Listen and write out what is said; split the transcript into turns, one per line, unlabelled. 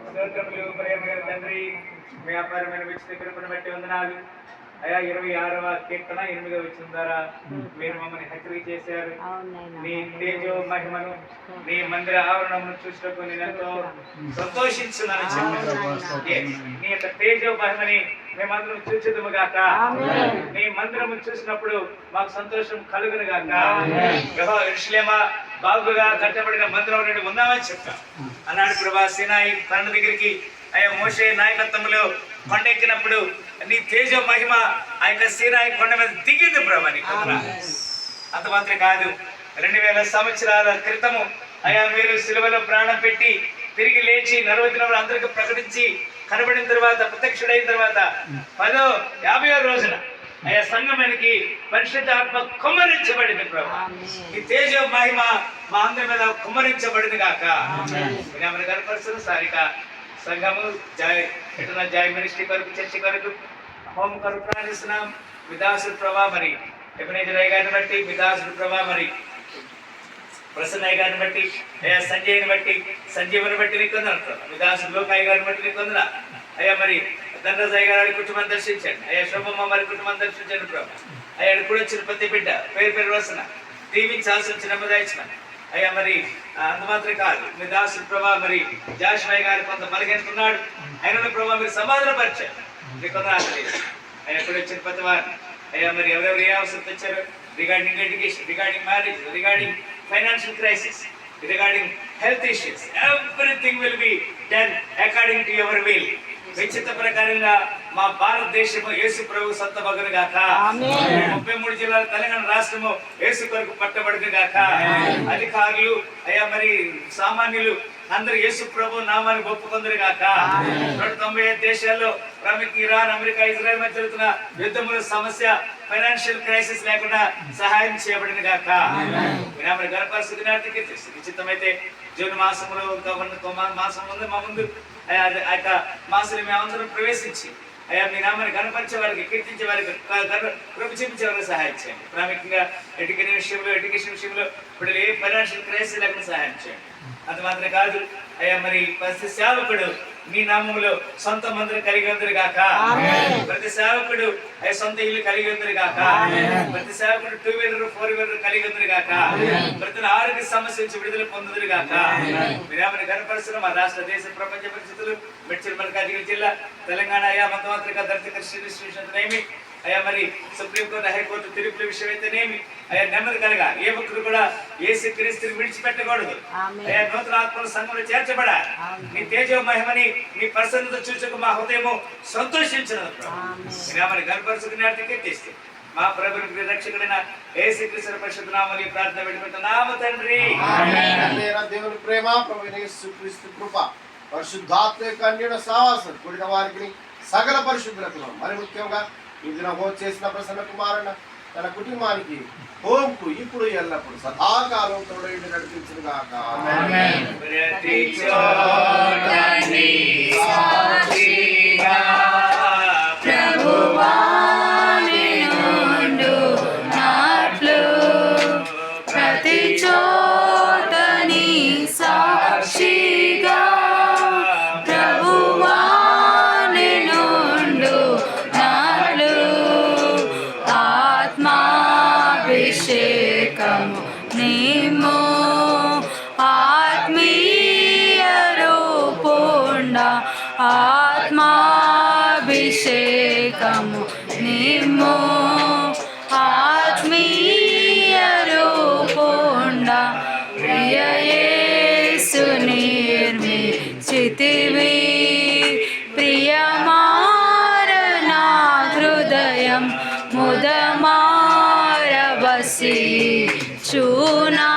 స్తోత్రములు ప్రేమగల తండ్రి, మీ అపారమైన విచ్చిత కృపను బట్టి వందనాలు అయా. 26వ కీర్తన 8వ వచనం ద్వారా మీరు మమ్మల్ని హెచ్చరిక చేశారు. నీ తేజో మహిమను, నీ మందిర ఆవరణమును చూసినప్పుడు నేను ఎంతో సంతోషించున్నాను చెప్పాను. నీ యొక్క తేజో మహిమని మేమందరం చూచుదుము గాక. నీ మందిరము చూసినప్పుడు మాకు సంతోషం కలుగును గాక. యెరూషలేమా, బాగుగా కట్టబడిన మందిరం నుండి ఉన్నామని చెప్పాం అన్నాడు ప్రభా. సీనాయి కొండ దగ్గరికి అయ్యా మోషే నాయకత్వంలో కొండెక్కినప్పుడు నీ తేజ మహిమ ఆ యొక్క సీనాయి కొండ మీద దిగింది ప్రభా. నీ అంత మాత్రం కాదు, 2000 సంవత్సరాల క్రితము అయ్యా మీరు సిలువలో ప్రాణం పెట్టి తిరిగి లేచి 40 దినములు అందరికీ ప్రకటించి కనబడిన తర్వాత, ప్రత్యక్షుడైన తర్వాత 50వ రోజున అయ్యా సంగమానికి పరిశుద్ధాత్మ కుమ్మరించబడింది ప్రభా. ఈ తేజ మహిమ మా అందరి మీద కుమ్మరించబడింది గాక. కనపరుస్తున్న సారిక సంఘము జాయ్ మినిస్ట్రీ కొరకు, చర్చి కొరకు, హోమ్ కొరకు ప్రార్థిస్తున్నాం. విదాసుడు ప్రభా, మరి ఎబనేజర్ అయ్య గారిని బట్టి, విదాసుడు ప్రభా, మరి ప్రసన్నయ్య గారిని బట్టి, సంజయ్ని బట్టి, సంజీవని బట్టి నీకు వందనాలు. విదాసుడు లోకాయ్య గారిని బట్టి నీకు వందనాలు అయ్యా. మరి ధనరాజయ్య గారి కుటుంబాన్ని దర్శించండి అయ్యా. శోభమ్మ వారి కుటుంబాన్ని దర్శించండి ప్రభా. అయ్యా కూడా వచ్చిన ప్రతి బిడ్డ పేరు పేరు వస్తున్న దీవించి ఆశించి నెమ్మదాయించిన అయ్యా. మరి అంత మాత్రం కాదు, మీ దాసుడు ప్రభా, మరి జాషువయ్య గారి కొంత బలగెంతున్నాడు, ఆయన ప్రభా మీరు సమాధానపరిచారు. మీకు వందనాలు అయ్యా. కూడా వచ్చిన ప్రతి వారిని అయ్యా, మరి ఎవరెవరు ఏ అవసరం తెచ్చారు, regarding education, regarding marriage, regarding financial crisis, regarding health issues, everything will be done according to your will. విచిత్ర ప్రకారంగా మా భారతదేశము యేసు ప్రభు సొంత మగును గాక. 33 జిల్లాల తెలంగాణ రాష్ట్రము యేసు కొరకు పట్టబడును గాక. అధికారులు అయ్యా, మరి సామాన్యులు అందరూ యేసు ప్రభు నామాన్ని ఒప్పుకొందరు గాక. 195 దేశాల్లో ప్రాముఖ్యంగా ఇరాన్, అమెరికా, ఇజ్రాయెల్ మధ్య జరుగుతున్న యుద్ధముల సమస్య, ఫైనాన్షియల్ క్రైసిస్ లేకుండా సహాయం చేయబడిన గాక. గణపరిస్థితి విచిత్తమైతే జూన్ మాసంలో మాసం ఉంది మా ముందు. ఆ యొక్క మాసం మేమందరం ప్రవేశించి అయ్యా మీ నామాన్ని గణపరిచే వారికి, కీర్తించే వారికి, కృప చూపించే వారికి సహాయం చేయండి. ప్రాముఖ్యంగా ఎడ్యుకేషన్ విషయంలో ఇప్పుడు ఏ ఫైనాన్షియల్ క్రైసిస్ లేకుండా సహాయం చేయండి. అంత మాత్రమే కాదు అయ్యా, మరి ప్రతి సేవకుడు మీ నామములో సొంత మందిరం కలిగి ఉందరు గాక. ప్రతి సేవకుడు సొంత ఇల్లు కలిగి ఉందరు గాక. ప్రతి సేవకుడు 2 వీలర్ 4 వీలర్ కలిగి ఉందరు గాక. ప్రతి ఆరోగ్య సమస్య నుంచి విడుదల పొందుదురు గాక. మీరేమని గణపరుస్తున్న మా రాష్ట్ర, దేశ, ప్రపంచ పరిస్థితులు, మెడ్చల్ మల్కాజిగిరి జిల్లా, తెలంగాణ అయ్యా మంతమాత్రిక దళిత కృష్ణ అయ్యా, మరి సుప్రీంకోర్టు, హైకోర్టు తీర్పుల విషయం అయితేనేమి అయ్యా నెమ్మది కలగా. ఏ ఒక్కరు కూడా యేసు క్రీస్తుని విడిచిపెట్టకూడదు అయ్యా. నూతన ఆత్మల సంఘంలో చేర్చబడాలి. నీ తేజో మహిమని, నీ ప్రసన్నత చూచకు మా హృదయము సంతోషించినది. మరి గర్భసుకుని కీర్తిస్తే మా ప్రభుని రక్షకుడైన యేసు క్రీస్తు పరిశుద్ధ నామములో ప్రార్థన పెట్టుకుంటున్నాము తండ్రి.
దేవుని ప్రేమ, ప్రభువైన యేసు క్రీస్తు కృప, పరిశుద్ధాత్మ యొక్క అన్యోన్య సహవాసం కూడిన వారికి సకల పరిశుద్ధులకు, మరి ముఖ్యంగా ఈ దిన హోస్ట్ చేసిన ప్రసన్న కుమారుడు తన కుటుంబానికి, హోంకు ఇప్పుడు ఎల్లప్పుడు సదాకాలం తోడైండి నడిపించును గాక.
ఆత్మాభిషేకము నిమ్ము, ఆత్మీయ రూపుండ, ప్రియ యేసు నిర్మించితివి. ప్రియమార నా హృదయం ముదమార వసి చూనా